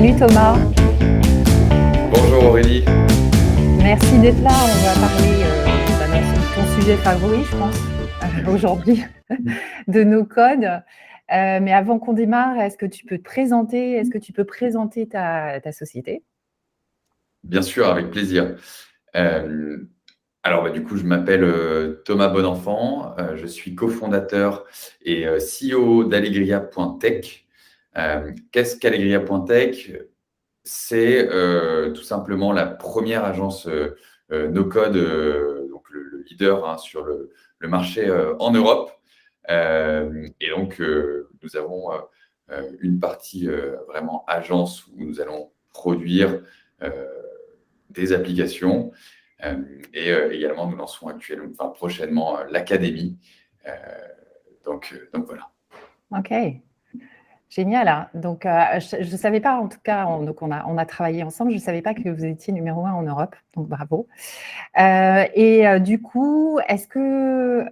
Salut Thomas, Bonjour Aurélie. merci d'être là. On va parler de ton sujet favori, je pense, aujourd'hui, de nos codes. Mais avant qu'on démarre, est-ce que tu peux te présenter, est-ce que tu peux présenter ta société? Bien sûr, avec plaisir. Euh, du coup, je m'appelle Thomas Bonenfant. Je suis cofondateur et CEO d'Allegria.tech. Qu'est-ce qu'Allegria.tech? C'est tout simplement la première agence no-code, donc le leader sur le marché en Europe. Nous avons une partie vraiment agence où nous allons produire euh, des applications. Également, nous lançons prochainement l'académie. Euh, donc voilà. Ok, génial, hein. Donc, je ne savais pas, en tout cas, donc on a travaillé ensemble, je ne savais pas que vous étiez numéro 1 en Europe, donc bravo. Du coup, est-ce que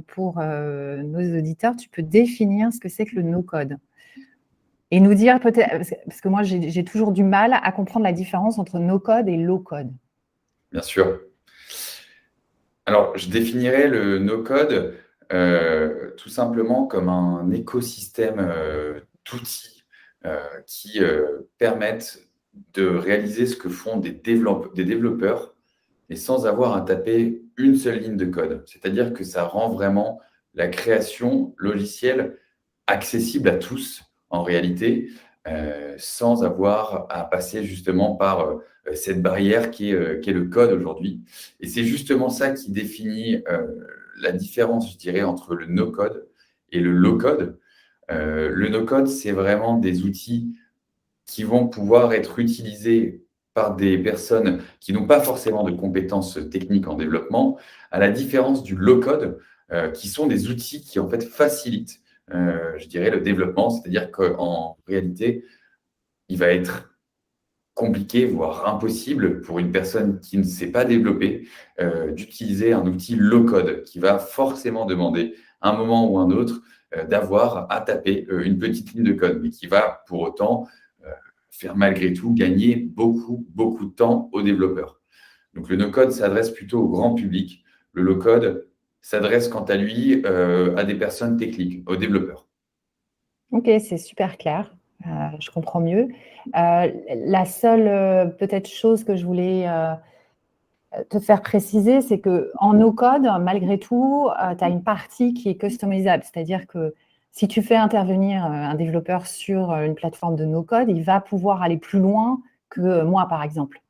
pour nos auditeurs, tu peux définir ce que c'est que le no-code? Et nous dire peut-être, parce que moi j'ai toujours du mal à comprendre la différence entre no-code et low-code. Bien sûr. Alors, je définirais le no-code tout simplement comme un écosystème d'outils qui permettent de réaliser ce que font des développeurs, mais sans avoir à taper une seule ligne de code. C'est-à-dire que ça rend vraiment la création logicielle accessible à tous en réalité, sans avoir à passer justement par cette barrière qui est le code aujourd'hui. Et c'est justement ça qui définit la différence, je dirais, entre le no-code et le low-code. Le no-code, c'est vraiment des outils qui vont pouvoir être utilisés par des personnes qui n'ont pas forcément de compétences techniques en développement, à la différence du low-code, qui sont des outils qui en fait facilitent, je dirais, le développement. C'est-à-dire qu'en réalité, il va être compliqué, voire impossible pour une personne qui ne sait pas développer, d'utiliser un outil low-code qui va forcément demander, à un moment ou un autre, d'avoir à taper une petite ligne de code, mais qui va pour autant faire malgré tout gagner beaucoup, beaucoup de temps aux développeurs. Donc le no-code s'adresse plutôt au grand public. Le low-code s'adresse quant à lui à des personnes techniques, aux développeurs. Ok, c'est super clair. Je comprends mieux. La seule peut-être chose que je voulais te faire préciser, c'est que en no-code, malgré tout, tu as une partie qui est customisable. C'est-à-dire que si tu fais intervenir un développeur sur une plateforme de no-code, il va pouvoir aller plus loin que moi, par exemple.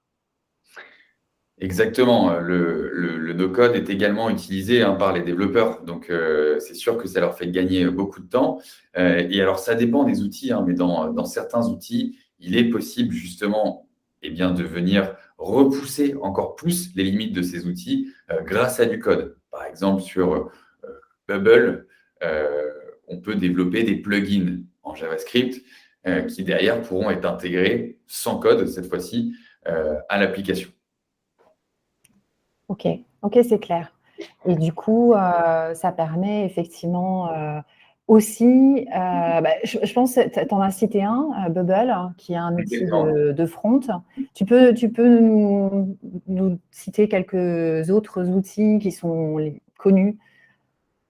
Exactement. Le no-code est également utilisé par les développeurs. Donc, c'est sûr que ça leur fait gagner beaucoup de temps. Et alors, ça dépend des outils, mais dans certains outils, il est possible justement de venir repousser encore plus les limites de ces outils grâce à du code. Par exemple, sur Bubble, on peut développer des plugins en JavaScript qui derrière pourront être intégrés sans code, cette fois-ci, à l'application. Ok, ok, c'est clair. Et du coup, ça permet effectivement aussi, je pense que tu en as cité un, Bubble, hein, qui est un outil Exactement. de front. Tu peux nous citer quelques autres outils qui sont connus?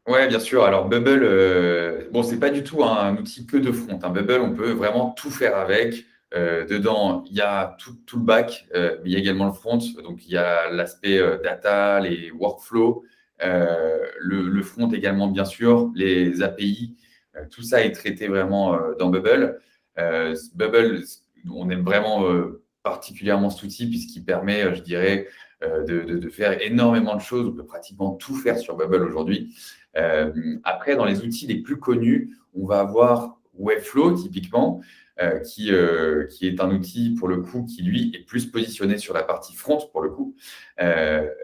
Ouais, bien sûr. Alors, Bubble, bon, c'est pas du tout un outil que de front. Bubble, on peut vraiment tout faire avec. Dedans, il y a tout le back, mais il y a également le front. Donc, il y a l'aspect data, les workflows, le front également, bien sûr, les API. Tout ça est traité vraiment dans Bubble. Bubble, on aime vraiment particulièrement cet outil puisqu'il permet, je dirais, de faire énormément de choses. On peut pratiquement tout faire sur Bubble aujourd'hui. Après, dans les outils les plus connus, on va avoir Webflow, typiquement, qui est un outil, pour le coup, qui, lui, est plus positionné sur la partie front, pour le coup,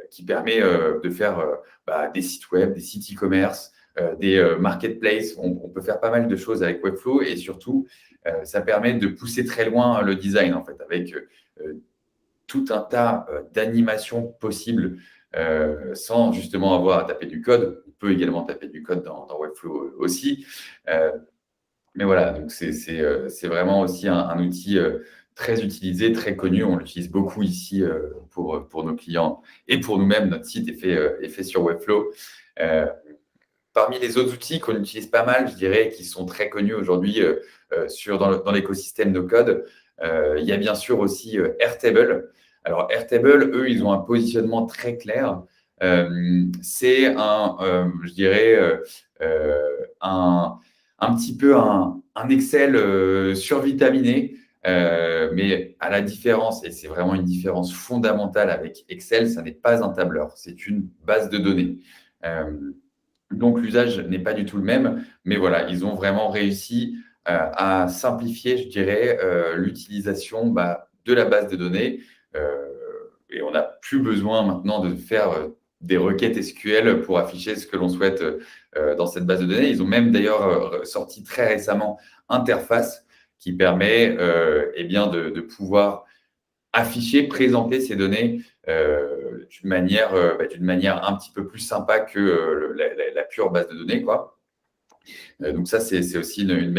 qui permet de faire des sites web, des sites e-commerce, des marketplaces. On peut faire pas mal de choses avec Webflow et surtout, ça permet de pousser très loin le design, en fait, avec tout un tas d'animations possibles sans justement avoir à taper du code. On peut également taper du code dans Webflow aussi. Mais voilà, donc c'est vraiment aussi un outil très utilisé, très connu. On l'utilise beaucoup ici pour nos clients et pour nous-mêmes. Notre site est fait sur Webflow. Parmi les autres outils qu'on utilise pas mal, je dirais, qui sont très connus aujourd'hui dans l'écosystème no-code, il y a bien sûr aussi Airtable. Alors, Airtable, eux, ils ont un positionnement très clair. C'est je dirais, un petit peu un Excel survitaminé, mais à la différence, et c'est vraiment une différence fondamentale avec Excel, ça n'est pas un tableur, c'est une base de données. Donc, l'usage n'est pas du tout le même, mais voilà, ils ont vraiment réussi à simplifier, je dirais, l'utilisation de la base de données. Et on n'a plus besoin maintenant de faire des requêtes SQL pour afficher ce que l'on souhaite dans cette base de données. Ils ont même d'ailleurs sorti très récemment Interface qui permet eh bien, de pouvoir afficher, présenter ces données d'une manière un petit peu plus sympa que la pure base de données, quoi. Donc ça, c'est aussi une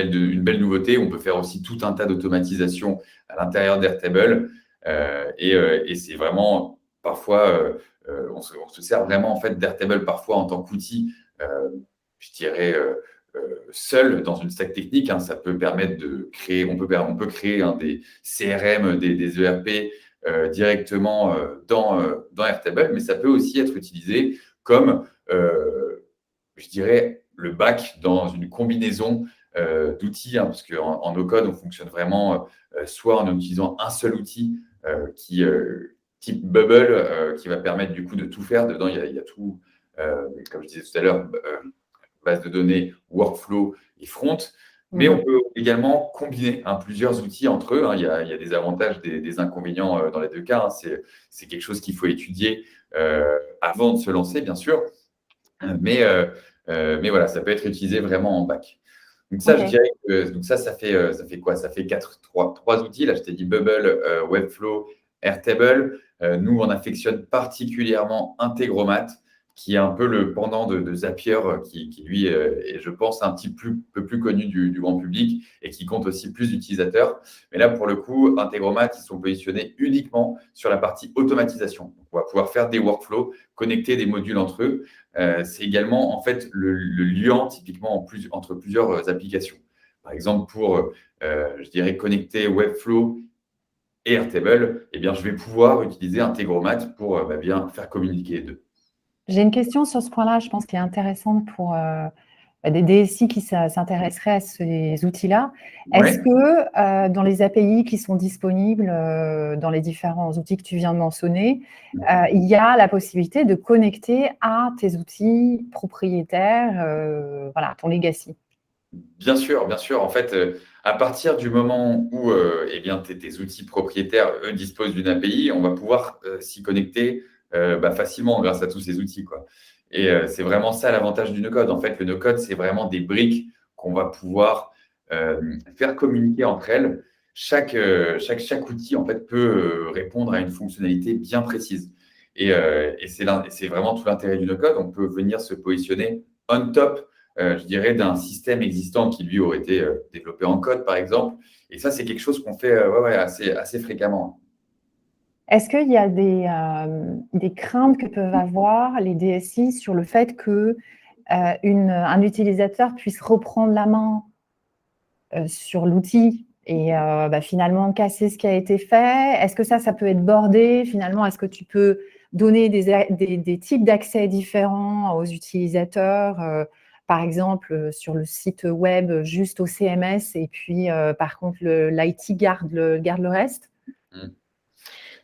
belle nouveauté. On peut faire aussi tout un tas d'automatisation à l'intérieur d'Airtable. Et c'est vraiment, parfois, on se sert vraiment en fait, d'Airtable parfois en tant qu'outil, je dirais, seul dans une stack technique. Ça peut permettre de créer, on peut créer des CRM, des ERP directement dans Airtable, mais ça peut aussi être utilisé comme, je dirais, le back dans une combinaison d'outils, parce qu'en no-code, on fonctionne vraiment soit en utilisant un seul outil type Bubble, qui va permettre du coup de tout faire. Dedans, il y a tout, comme je disais tout à l'heure, base de données, workflow et front. Mais on peut également combiner plusieurs outils entre eux. Il y a des avantages, des inconvénients dans les deux cas. C'est quelque chose qu'il faut étudier avant de se lancer, bien sûr. Mais voilà, ça peut être utilisé vraiment en back. Donc ça, je dirais que ça fait quoi? Ça fait trois outils. Là, je t'ai dit Bubble, Webflow, Airtable. Nous, on affectionne particulièrement Integromat, qui est un peu le pendant de Zapier, qui lui est, je pense, un peu plus connu du grand public et qui compte aussi plus d'utilisateurs. Mais là, pour le coup, Integromat, ils sont positionnés uniquement sur la partie automatisation. Donc, on va pouvoir faire des workflows, connecter des modules entre eux. C'est également en fait le lien typiquement entre plusieurs applications. Par exemple, pour, je dirais, connecter Webflow et Airtable, eh bien, je vais pouvoir utiliser Integromat pour bien faire communiquer les deux. J'ai une question sur ce point-là, je pense, qui est intéressante pour des DSI qui s'intéresseraient à ces outils-là. Est-ce que dans les API qui sont disponibles dans les différents outils que tu viens de mentionner, il y a la possibilité de connecter à tes outils propriétaires, voilà, ton legacy? Bien sûr, bien sûr. En fait, à partir du moment où eh bien, tes outils propriétaires, eux, disposent d'une API, on va pouvoir s'y connecter facilement grâce à tous ces outils, quoi. Et c'est vraiment ça l'avantage du no-code. En fait, le no-code, c'est vraiment des briques qu'on va pouvoir faire communiquer entre elles. Chaque outil, en fait, peut répondre à une fonctionnalité bien précise. Et c'est vraiment tout l'intérêt du no-code. On peut venir se positionner on top, je dirais, d'un système existant qui, lui, aurait été développé en code, par exemple. Et ça, c'est quelque chose qu'on fait assez fréquemment. Est-ce qu'il y a des craintes que peuvent avoir les DSI sur le fait que un utilisateur puisse reprendre la main sur l'outil et finalement casser ce qui a été fait? Est-ce que ça peut être bordé finalement? Est-ce que tu peux donner des types d'accès différents aux utilisateurs, par exemple sur le site web juste au CMS et puis par contre l'IT garde le reste?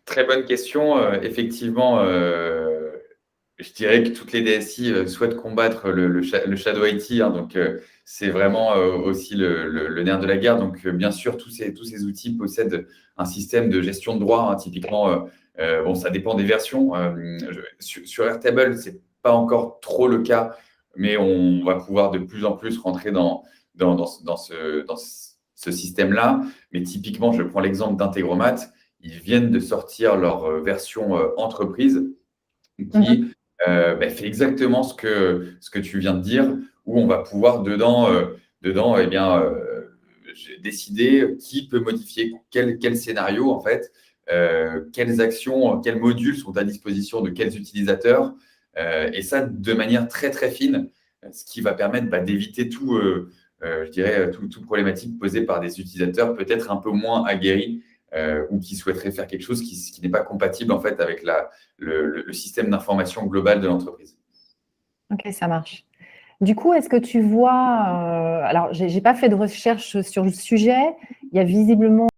Très bonne question. Effectivement, je dirais que toutes les DSI souhaitent combattre le shadow IT. Donc, c'est vraiment aussi le nerf de la guerre. Donc, bien sûr, tous ces outils possèdent un système de gestion de droits. Typiquement, bon, ça dépend des versions. Sur Airtable, ce n'est pas encore trop le cas, mais on va pouvoir de plus en plus rentrer dans ce système-là. Mais typiquement, je prends l'exemple d'Integromat. Ils viennent de sortir leur version entreprise qui fait exactement ce que tu viens de dire, où on va pouvoir dedans décider qui peut modifier quel scénario, en fait, quelles actions, quels modules sont à disposition de quels utilisateurs, et ça de manière très, très fine, ce qui va permettre d'éviter je dirais, toute problématique posée par des utilisateurs peut-être un peu moins aguerris ou qui souhaiteraient faire quelque chose qui n'est pas compatible, en fait, avec le système d'information global de l'entreprise. Ok, ça marche. Du coup, est-ce que tu vois, alors j'ai pas fait de recherche sur le sujet, il y a visiblement